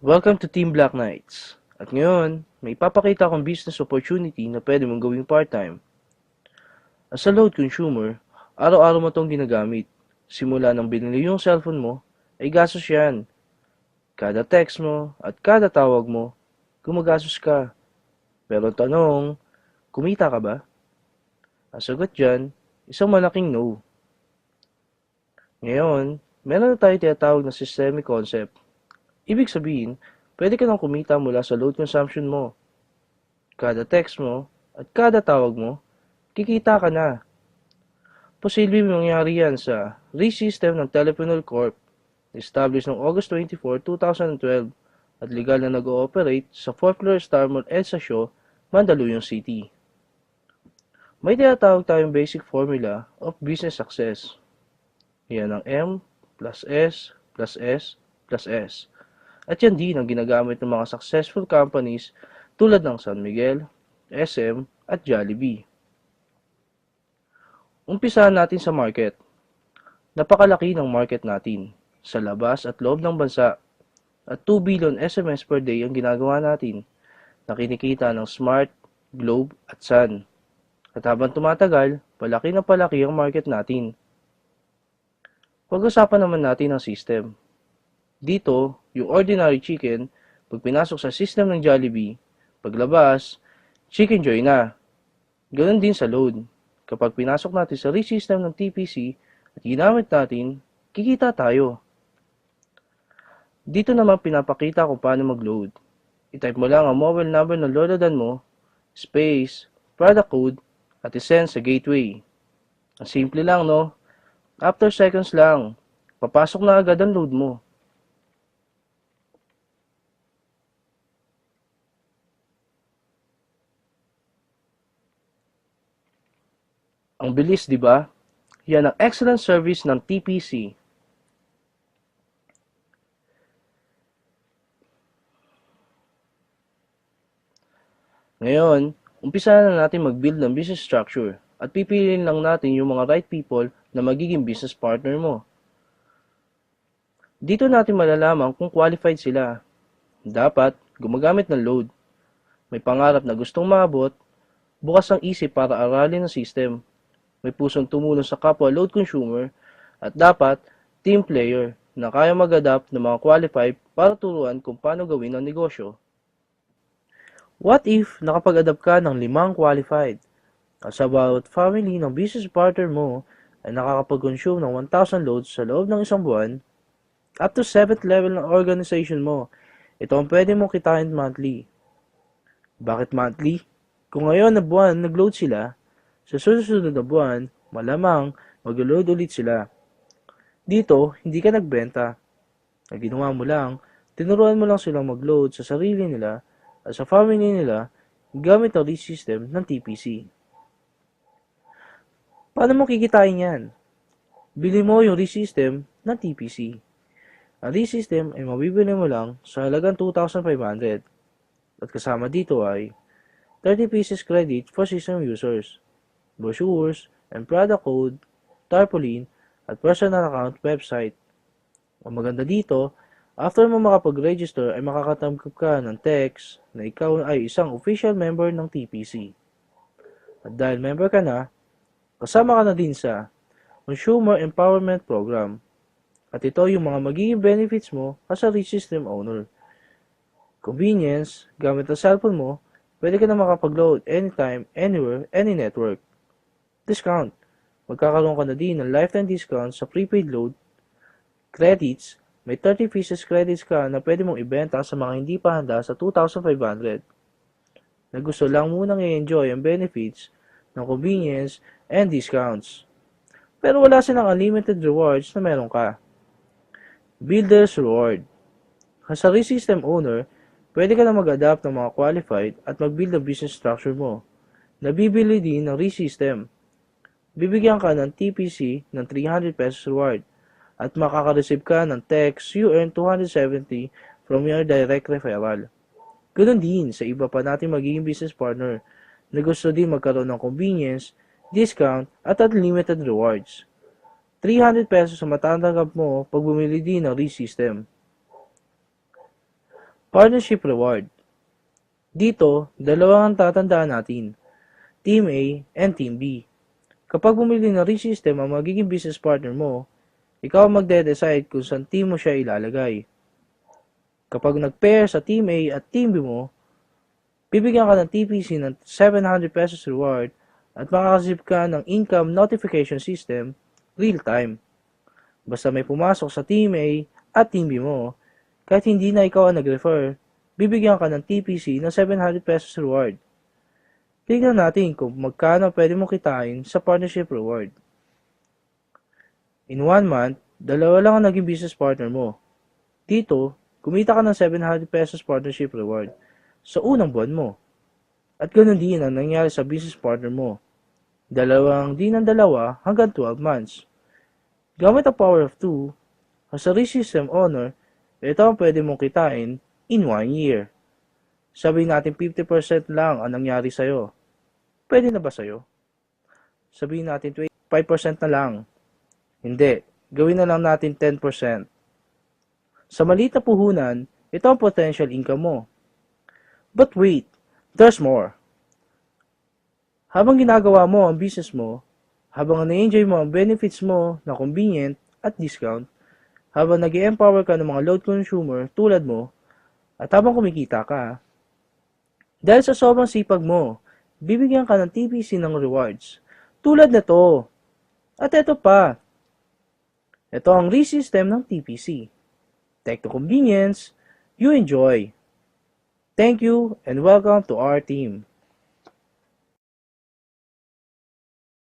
Welcome to Team Black Knights. At ngayon, may ipapakita akong business opportunity na pwede mong gawing part-time. As a load consumer, araw-araw mo itong ginagamit. Simula nang binili yung cellphone mo, ay gastos yan. Kada text mo at kada tawag mo, gumagastos ka. Pero ang tanong, kumita ka ba? Ang sagot dyan, isang malaking no. Ngayon, meron na tayo tinatawag na systemic concept. Ibig sabihin, pwede ka nang kumita mula sa load consumption mo. Kada text mo at kada tawag mo, kikita ka na. Posibleng mangyari yan sa RE-system ng Teleponol Corp, established noong August 24, 2012 at legal na nag-ooperate sa 4th floor Star Mall EDSA Shaw, Mandaluyong City. May tinatawag tayong basic formula of business success. Yan ang M plus S plus S plus S. At yan din ang ginagamit ng mga successful companies tulad ng San Miguel, SM at Jollibee. Umpisahan natin sa market. Napakalaki ng market natin sa labas at loob ng bansa at 2 billion SMS per day ang ginagawa natin na kinikita ng Smart, Globe at Sun. At habang tumatagal, palaki na palaki ang market natin. Pag-usapan naman natin ang system. Dito, yung ordinary chicken, pag pinasok sa system ng Jollibee, paglabas, Chicken Joy na. Ganon din sa load. Kapag pinasok natin sa RE-system ng TPC at ginamit natin, kikita tayo. Dito naman pinapakita kung paano mag-load. I-type mo lang ang mobile number ng lolodan mo, space, product code, at isend sa gateway. Ang simple lang, no? After seconds lang, papasok na agad ang load mo. Ang bilis, di ba? Yan ang excellent service ng TPC. Ngayon, umpisa na natin mag-build ng business structure at pipiliin lang natin yung mga right people na magiging business partner mo. Dito natin malalaman kung qualified sila. Dapat gumagamit ng load. May pangarap na gustong maabot, bukas ang isip para aralin ang system. May pusong tumulong sa kapwa load consumer at dapat team player na kaya mag-adapt ng mga qualified para turuan kung paano gawin ang negosyo. What if nakapag-adapt ka ng 5 qualified? As about family ng business partner mo ay nakakapag-consume ng 1,000 loads sa loob ng isang buwan, up to 7th level ng organization mo, ito ang pwede mong kitain monthly. Bakit monthly? Kung ngayon na buwan nag-load sila, sa susunod na buwan, malamang mag-load ulit sila. Dito, hindi ka nagbenta. Ang ginawa mo lang, tinuruan mo lang silang mag-load sa sarili nila at sa family nila gamit ang RE-system ng TPC. Paano mo kikitain yan? Bili mo yung RE-system ng TPC. Ang RE-system ay mabibili mo lang sa halagang 2,500 at kasama dito ay 30 pieces credit for system users, brochures and product code, tarpaulin, at personal account website. Ang maganda dito, after mo makapag-register ay makakatanggap ka ng text na ikaw ay isang official member ng TPC. At dahil member ka na, kasama ka na din sa Consumer Empowerment Program. At ito yung mga magiging benefits mo as a RE-system owner. Convenience, gamit ang cellphone mo, pwede ka na makapag-load anytime, anywhere, any network. Discount, magkakaroon ka na din ng lifetime discount sa prepaid load. Credits, may 30 pieces credits ka na pwede mong ibenta sa mga hindi pa handa sa 2,500. Na gusto lang munang i-enjoy ang benefits ng convenience and discounts. Pero wala silang unlimited rewards na meron ka. Builder's Reward. As a RE-system owner, pwede ka na mag-adapt ng mga qualified at mag-build ang business structure mo. Nabibili din ng RE-system. Bibigyan ka ng TPC ng 300 pesos reward at makaka-receive ka ng text you earn 270 from your direct referral. Ganoon din sa iba pa nating magiging business partner na gusto din magkaroon ng convenience, discount at unlimited rewards. 300 pesos ang matatanggap mo pag bumili din ng RE-system. Partnership Reward. Dito, dalawa ang tatandaan natin, Team A and Team B. Kapag bumili ng ReSystem ang magiging business partner mo, ikaw ang magde-decide kung saan team mo siya ilalagay. Kapag nag-pair sa Team A at Team B mo, bibigyan ka ng TPC ng 700 pesos reward at makakasip ka ng income notification system real-time. Basta may pumasok sa Team A at Team B mo, kahit hindi na ikaw ang nag-refer, bibigyan ka ng TPC ng 700 pesos reward. Tignan natin kung magkano pwede mo kitain sa partnership reward. In 1 month, dalawa lang ang naging business partner mo. Dito, kumita ka ng 700 pesos partnership reward sa unang buwan mo. At ganoon din ang nangyari sa business partner mo. Dalawang hanggang 12 months. Gamit ang power of 2, as a ReSystem owner, ito ang pwede mong kitain in 1 year. Sabihin natin 50% lang ang nangyari sa'yo. Pwede na ba sa'yo? Sabihin natin 5% na lang. Hindi. Gawin na lang natin 10%. Sa maliit na puhunan, ito ang potential income mo. But wait, there's more. Habang ginagawa mo ang business mo, habang na-enjoy mo ang benefits mo na convenient at discount, habang nag-empower ka ng mga load consumer tulad mo, at habang kumikita ka, dahil sa sobrang sipag mo, bibigyan ka ng TPC ng rewards. Tulad na to. At ito pa. Ito ang ReSystem ng TPC. Tech to convenience, you enjoy. Thank you and welcome to our team.